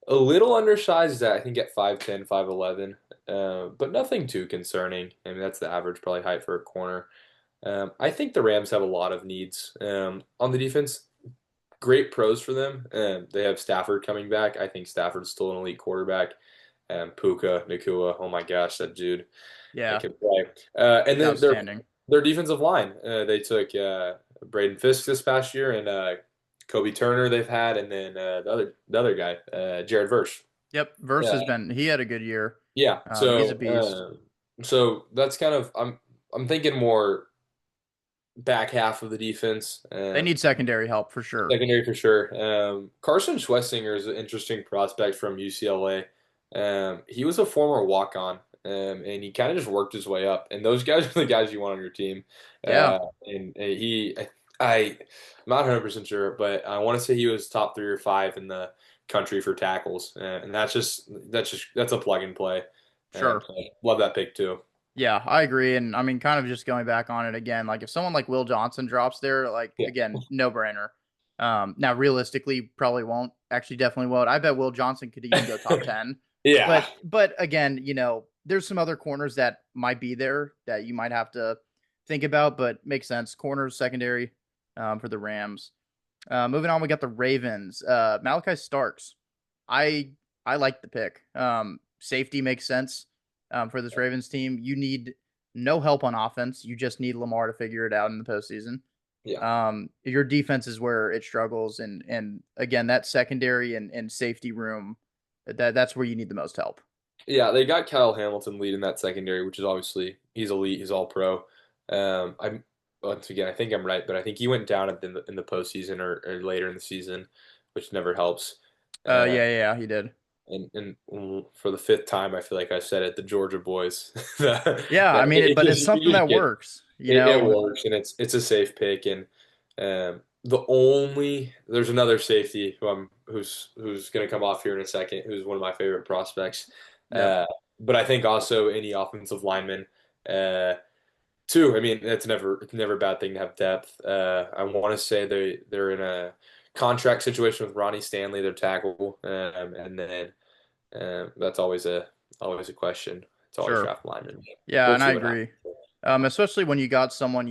A little undersized I think at 5'10", 5'11", but nothing too concerning. I mean, that's the average probably height for a corner. I think the Rams have a lot of needs on the defense. Great pros for them. They have Stafford coming back. I think Stafford's still an elite quarterback. Puka, Nakua, oh my gosh, that dude, I yeah, can play. And he's then outstanding. their defensive line. They took Braden Fisk this past year, and Kobe Turner they've had, and then the other guy, Jared Verse. Yep, Verse Yeah, he had a good year. yeah. He's a So beast. that's kind of I'm thinking more back half of the defense. They need secondary help for sure. Secondary for sure. Carson Schlesinger is an interesting prospect from UCLA. He was a former walk-on, and he kind of just worked his way up. And those guys are the guys you want on your team. Yeah. I'm not 100% sure, but I want to say he was top 3 or 5 in the country for tackles, and that's a plug and play. Sure. So love that pick too. Yeah, I agree. And I mean, kind of just going back on it again, like if someone like Will Johnson drops there, like Yeah, again, no brainer. Now realistically, probably won't. Actually, definitely won't. I bet Will Johnson could even go top 10. yeah, But again, there's some other corners that might be there that you might have to think about, but makes sense. Corners, secondary, for the Rams. Moving on, we got the Ravens. Malachi Starks. I I like the pick. Safety makes sense for this Ravens team. You need no help on offense. You just need Lamar to figure it out in the postseason. yeah. Your defense is where it struggles, and again, that secondary and safety room, that's where you need the most help. Yeah, they got Kyle Hamilton leading that secondary, which is obviously he's elite, he's all pro. I'm once again, I think I'm right, but I think he went down in the postseason or later in the season, which never helps. Uh, Yeah, he did. and for the fifth time, I feel like I said it, the Georgia boys. Yeah, I mean, but it's something You just that get works. it works, and it's a safe pick. And there's another safety who's going to come off here in a second, who's one of my favorite prospects. Yep. But I think also any offensive lineman, uh, too. I mean, it's never a bad thing to have depth. I want to say they're in a contract situation with Ronnie Stanley, their tackle, and then that's always a question. It's always Sure. draft lineman. Yeah, We'll and I see what agree. happens. Especially when you got someone,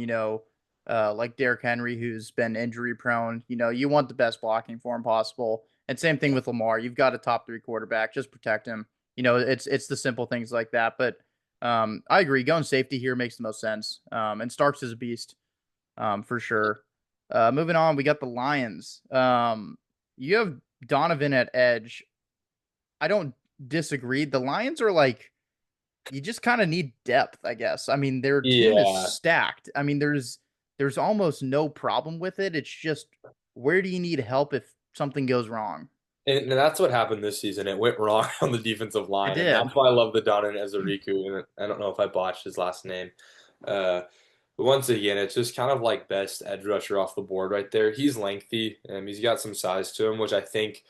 like Derrick Henry, who's been injury prone. You want the best blocking for him possible. And same thing with Lamar. You've got a top three quarterback. Just protect him. It's the simple things like that. But I agree. Going safety here makes the most sense. And Starks is a beast, for sure. Moving on, we got the Lions. You have Donovan at edge. I don't disagree. The Lions are like you just kind of need depth, I guess. I mean, their team is Yeah, stacked. I mean, there's almost no problem with it. It's just where do you need help if something goes wrong? and that's what happened this season. It went wrong on the defensive It line, and that's did. why I love the Donovan Ezeriku. And I don't know if I botched his last name. Uh, but once again, it's just kind of like best edge rusher off the board right there. He's lengthy, and he's got some size to him, which I think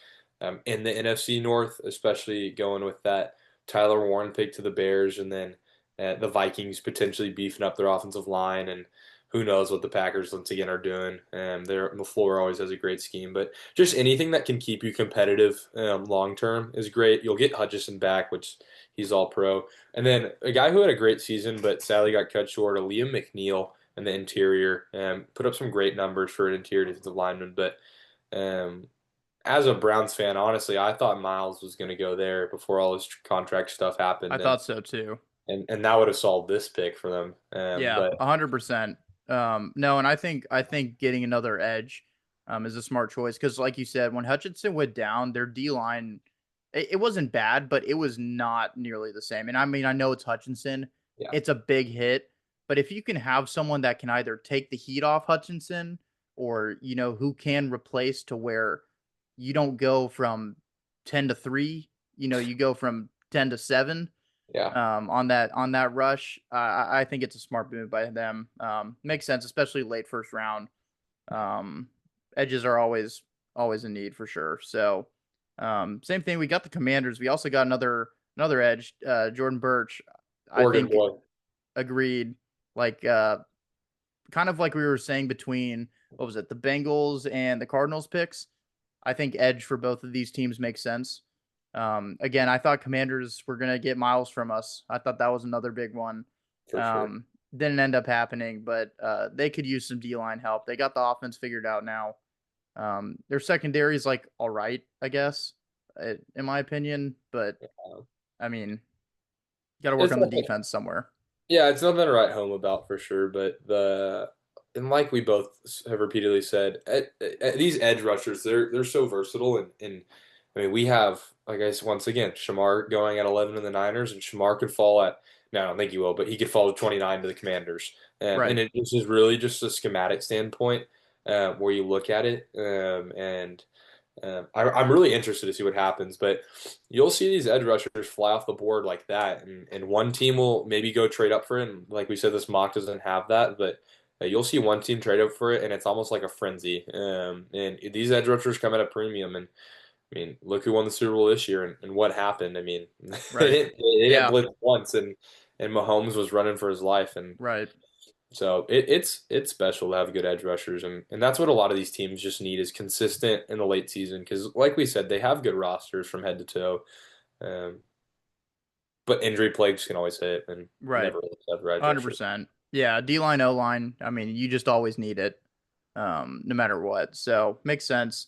in the NFC North, especially going with that Tyler Warren pick to the Bears, and then the Vikings potentially beefing up their offensive line, and who knows what the Packers once again are doing. Their LaFleur always has a great scheme, but just anything that can keep you competitive long term is great. You'll get Hutchison back, which he's all pro, and then a guy who had a great season but sadly got cut short, Liam McNeil in the interior, put up some great numbers for an interior defensive lineman, but. Um, as a Browns fan, honestly, I thought Miles was going to go there before all this contract stuff I happened, and thought so too. and that would have solved this pick for them. Yeah, But 100%. No, and I think getting another edge is a smart choice because, like you said, when Hutchinson went down, their D line it wasn't bad, but it was not nearly the same. And I mean, I know it's Hutchinson, yeah, it's a big hit, But if you can have someone that can either take the heat off Hutchinson or, who can replace to where you don't go from 10 to 3, you go from 10 to 7 Yeah, on that rush. I think it's a smart move by them. Makes sense, especially late first round. Um, Edges are always a need for sure. So same thing. We got the Commanders. We also got another edge, Jordan Birch. I Oregon think boy. agreed. Like kind of like we were saying between what was it, the Bengals and the Cardinals picks. I think edge for both of these teams makes sense. Again, I thought Commanders were gonna get Miles from us. I thought that was another big one. For sure. Didn't end up happening, but they could use some D line help. They got the offense figured out now. Their secondary is like all right, I guess, in my opinion. But Um, I mean, got to work It's on the nothing, defense somewhere. yeah, it's nothing to write home about for sure. But and like we both have repeatedly said, these edge rushers, they're so versatile, and I mean we have, like I said, once again, Shamar going at 11 in the Niners, and Shamar could fall at, no, I don't think he will, but he could fall to 29 to the Commanders, and Right. this is really just a schematic standpoint where you look at it, and I'm really interested to see what happens, but you'll see these edge rushers fly off the board like that, and one team will maybe go trade up for it. And like we said, this mock doesn't have that, but you'll see one team trade up for it, and it's almost like a frenzy. And these edge rushers come at a premium, and I mean, look who won the Super Bowl this year, and what happened. I mean, Right. they didn't Yeah. blitz once, and Mahomes was running for his life, and Right. so it's special to have good edge rushers, and that's what a lot of these teams just need is consistent in the late season. Because, like we said, they have good rosters from head to toe, um, but injury plagues can always hit, and you Right. never really have edge rushers. 100%. Yeah. D line, O line. I mean, you just always need it, no matter what. So makes sense.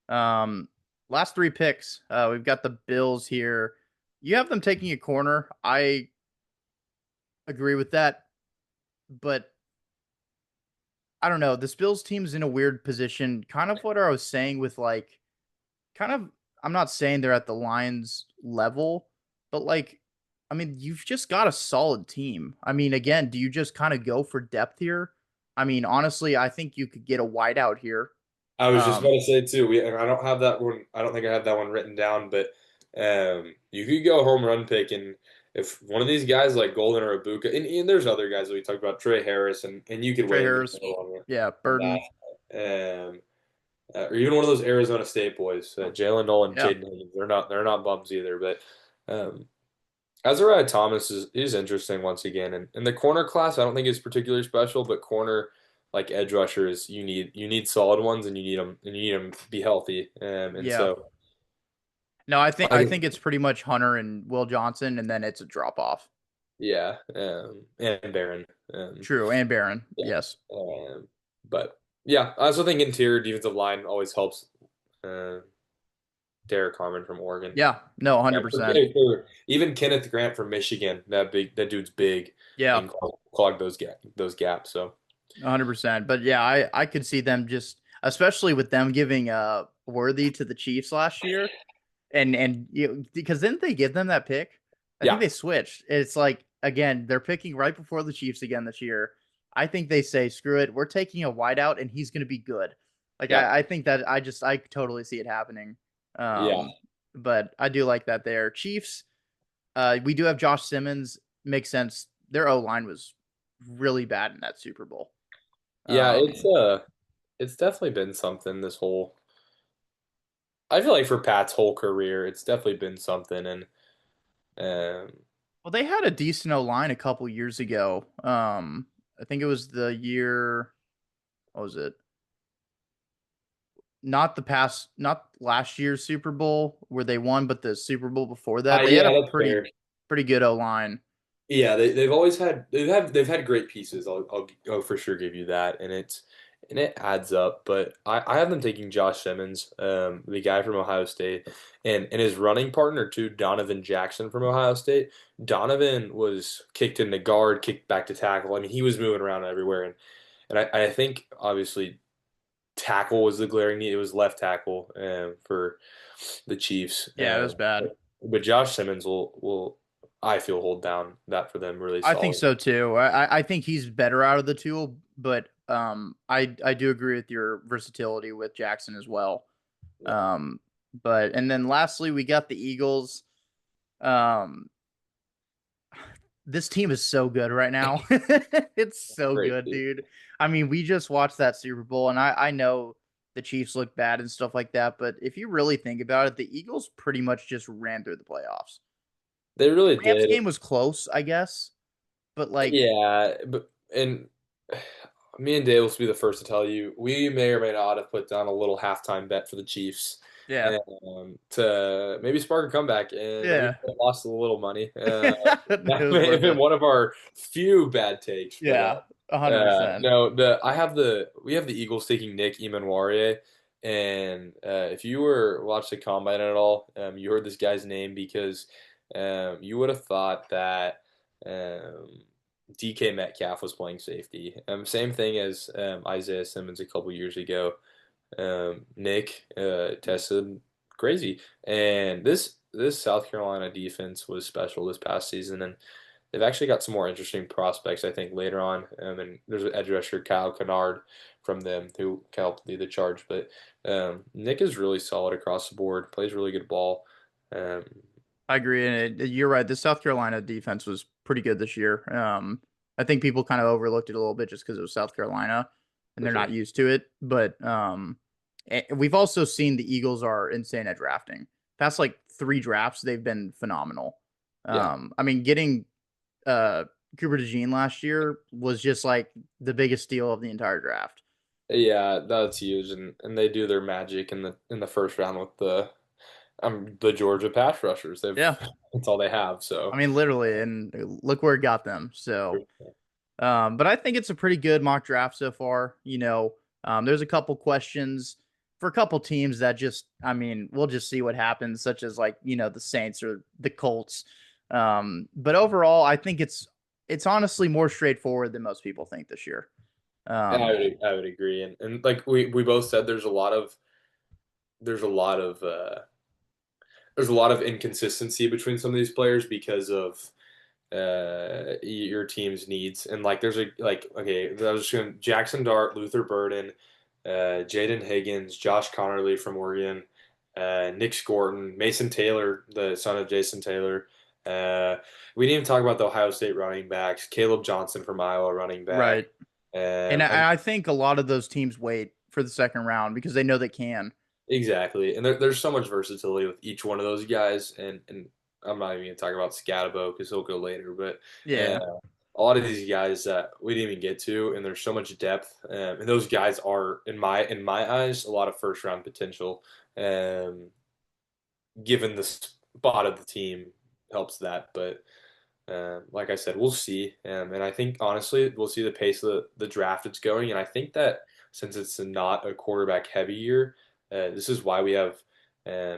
Um, Last three picks. We've got the Bills here. You have them taking a corner. I agree with that, but I don't know. The Bills team's in a weird position. Kind of what I was saying with like, kind of. I'm not saying they're at the Lions level, but like, I mean, you've just got a solid team. I mean, again, do you just kind of go for depth here? I mean, honestly, I think you could get a wideout here. I was just about Um, to say too. And I don't have that one. I don't think I have that one written down, but you could go home run pick, and if one of these guys like Golden or Ibuka, and there's other guys that we talked about, Trey Harris, and you could Trey weigh in Harris, between yeah, on Burden, that. Or even one of those Arizona State boys, Jalen Nolan, yeah, Jaden Higgins. They're not bums either. But Azariah Thomas is interesting once again, and the corner class I don't think is particularly special, but corner like edge rushers, you need solid ones, and you need them to be healthy. And yeah. so No, I think I I think think it's pretty much Hunter and Will Johnson, and then it's a drop off. yeah, and Barron, True, and Barron, yeah, yes, but yeah, I also think interior defensive line always helps. Uh, Derek Harmon from Oregon. yeah, no, one hundred Yeah, percent, even Kenneth Grant from Michigan, that dude's big yeah, and clog those gaps. So 100%. But yeah, I could see them just, especially with them giving Worthy to the Chiefs last year, and because didn't they give them that pick? I think yeah, they switched. It's like again, they're picking right before the Chiefs again this year. I think they say, screw it, we're taking a wideout and he's gonna be good. Like yeah, I think that I totally see it happening. yeah, Um, but I do like that there. Chiefs, we do have Josh Simmons. Makes sense. Their O line was really bad in that Super Bowl. yeah. Um, It's definitely been something this whole. I feel like for Pat's whole career, it's definitely been something, and um, well, they had a decent O line a couple years ago. I think it was the year. What was it? Not last year's Super Bowl where they won, but the Super Bowl before that. They had yeah, a that's pretty fair. pretty good O line. Yeah, they've always had great pieces. I'll for sure give you that, and it adds up. But I have them taking Josh Simmons, the guy from Ohio State, and his running partner too, Donovan Jackson from Ohio State. Donovan was kicked into guard, kicked back to tackle. I mean, he was moving around everywhere, and I think obviously tackle was the glaring need. It was left tackle for the Chiefs. Yeah, it was bad. But Josh Simmons will I feel hold down that for them really I think solid. so too. I think he's better out of the two, but I do agree with your versatility with Jackson as well. Yeah, Um, but and then lastly we got the Eagles. Um, this team is so good right now. It's so great good, team. dude. I mean, we just watched that Super Bowl, and I know the Chiefs look bad and stuff like that, but if you really think about it, the Eagles pretty much just ran through the playoffs. They really Rams did. game was close, I guess, but like, Yeah, but and me and Dave will be the first to tell you we may or may not have put down a little halftime bet for the Chiefs, yeah, and to maybe spark a comeback, and we yeah, lost a little money. it That was may have worth been it. one of our few bad takes, but Yeah, 100%. no, the I have the we have the Eagles taking Nick Emanwariye, and if you were watched the combine at all, you heard this guy's name because you would have thought that. DK Metcalf was playing safety. Same thing as Isaiah Simmons a couple years ago. Nick tested crazy, and this South Carolina defense was special this past season, and they've actually got some more interesting prospects. I think later on, and there's an edge rusher Kyle Kennard from them who can help lead the charge. But Nick is really solid across the board. Plays really good ball. Um, I agree, and you're right. The South Carolina defense was pretty good this year. I think people kind of overlooked it a little bit just because it was South Carolina and for they're sure. not used to it. But we've also seen the Eagles are insane at drafting. Past like three drafts, they've been phenomenal. Yeah. I mean, getting uh, Cooper DeJean last year was just like the biggest steal of the entire draft. Yeah, that's huge, and they do their magic in the first round with the Georgia pass rushers. They've Yeah, that's all they have. I So mean, literally, and look where it got them. So. But I think it's a pretty good mock draft so far. There's a couple questions for a couple teams that just, I mean, we'll just see what happens, such as like, the Saints or the Colts. But overall, I think it's honestly more straightforward than most people think this year. yeah, Um, I would agree, and like we both said, there's a lot of there's a lot of inconsistency between some of these players because of your team's needs, and like there's a like okay, I was just going Jackson Dart, Luther Burden, Jaden Higgins, Josh Connerly from Oregon, Nick Scorton, Mason Taylor, the son of Jason Taylor. We didn't even talk about the Ohio State running backs. Caleb Johnson from Iowa, running back. right. And And I think a lot of those teams wait for the second round because they know they can. exactly, and there's so much versatility with each one of those guys, and I'm not even gonna talk about Scatabo because he'll go later, but Yeah, a lot of these guys that we didn't even get to, and there's so much depth, and those guys are in my eyes a lot of first round potential, um, given the spot of the team helps that, but. Like I said, we'll see, and I think honestly, we'll see the pace of the draft it's going, and I think that since it's not a quarterback heavy year, this is why we have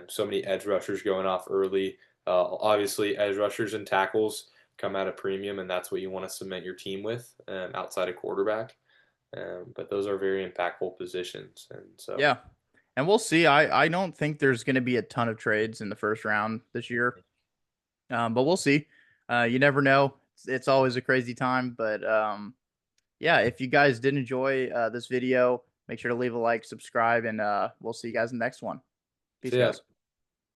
so many edge rushers going off early. Obviously, edge rushers and tackles come at a premium, and that's what you want to cement your team with outside of quarterback. But those are very impactful positions, and so yeah. And we'll see. I don't think there's going to be a ton of trades in the first round this year. But we'll see. You never know. It's always a crazy time. But yeah, if you guys did enjoy this video, make sure to leave a like, subscribe, and we'll see you guys in the next one. Peace, so yeah, guys.